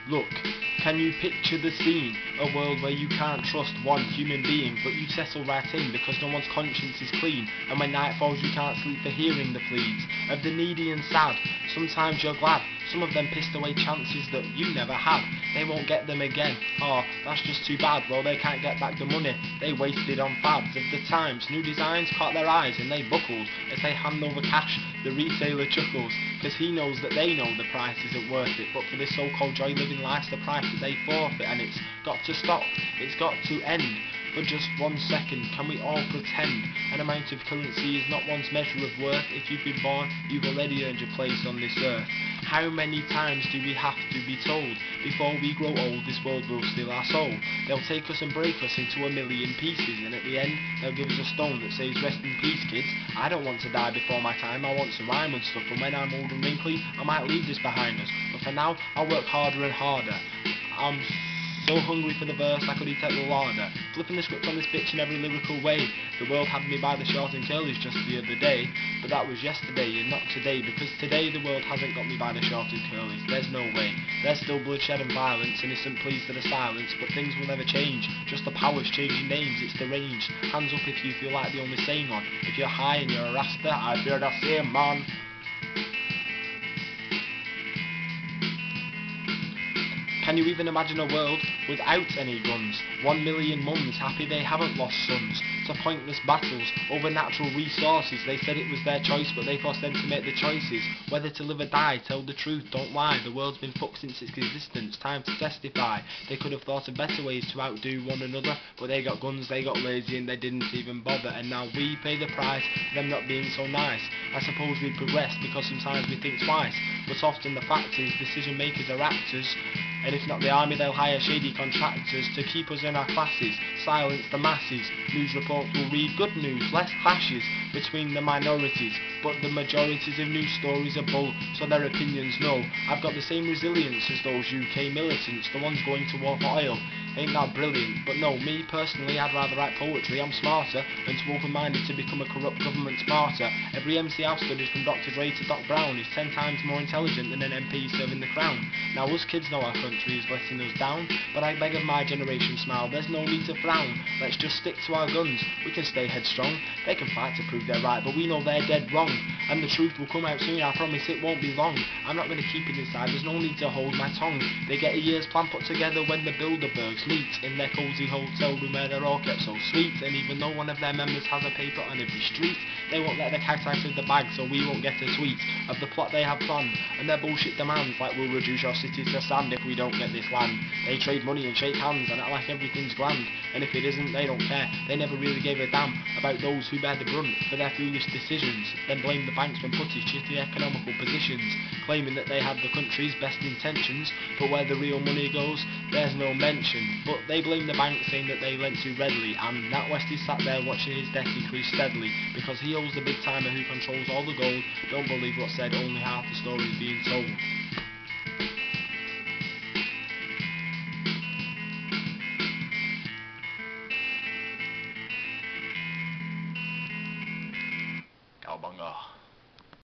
Look, can you picture the scene? A world where you can't trust one human being, but you settle right in because no one's conscience is clean. And when night falls you can't sleep for hearing the pleas of the needy and sad. Sometimes you're glad, some of them pissed away chances that you never had. They won't get them again, oh, that's just too bad. Well, they can't get back the money they wasted on fads of the times. New designs caught their eyes and they buckled as they hand over cash. The retailer chuckles, cause he knows that they know the price isn't worth it. But for this so-called joy living life's the price that they forfeit. And it's got to stop, it's got to end. For just 1 second, can we all pretend an amount of currency is not one's measure of worth? If you've been born, you've already earned your place on this earth. How many times do we have to be told? Before we grow old, this world will steal our soul. They'll take us and break us into a million pieces, and at the end, they'll give us a stone that says, rest in peace, kids. I don't want to die before my time, I want some rhyme and stuff, and when I'm old and wrinkly, I might leave this behind us. But for now, I'll work harder and harder. I'm so hungry for the verse I could eat at the larder. Flipping the script on this bitch in every lyrical way. The world had me by the short and curlies just the other day, but that was yesterday and not today, because today the world hasn't got me by the short and curlies. There's no way. There's still bloodshed and violence, innocent pleas that are silenced, but things will never change. Just the powers changing names, it's deranged. Hands up if you feel like the only sane one. If you're high and you're a rasta, I fear the same man. Can you even imagine a world without any guns? 1 million mums happy they haven't lost sons to pointless battles over natural resources. They said it was their choice, but they forced them to make the choices. Whether to live or die, tell the truth, don't lie. The world's been fucked since its existence, time to testify. They could have thought of better ways to outdo one another, but they got guns, they got lazy, and they didn't even bother. And now we pay the price for them not being so nice. I suppose we progress because sometimes we think twice, but often the fact is decision makers are actors. And if not the army, they'll hire shady contractors to keep us in our classes, silence the masses. News reports will read good news, less clashes between the minorities, but the majorities of news stories are bull, so their opinions know. I've got the same resilience as those UK militants, the ones going to war for oil. Ain't that brilliant? But no, me personally, I'd rather write poetry. I'm smarter and too open-minded to become a corrupt government martyr. Every MC I've studied, from Dr. Dre to Doc Brown, is 10 times more intelligent than an MP serving the crown. Now us kids know our country is letting us down, but I beg of my generation smile, there's no need to frown. Let's just stick to our guns, we can stay headstrong. They can fight to prove they're right, but we know they're dead wrong. And the truth will come out soon, I promise it won't be long. I'm not going to keep it inside, there's no need to hold my tongue. They get a year's plan put together when the Bilderbergs meet in their cosy hotel room where they're all kept so sweet. And even though one of their members has a paper on every street, they won't let the cat out of the bag, so we won't get a tweet of the plot they have planned and their bullshit demands, like we'll reduce your city to sand if we don't get this land. They trade money and shake hands and act like everything's grand, and if it isn't, they don't care. They never really gave a damn about those who bear the brunt for their foolish decisions, then blame the banks when put in shitty economical positions, claiming that they have the country's best intentions, but where the real money goes, there's no mention. But they blame the bank, saying that they lent too readily, and Nat West is sat there watching his debt increase steadily, because he owes the big timer who controls all the gold. Don't believe what's said, only half the story's being told.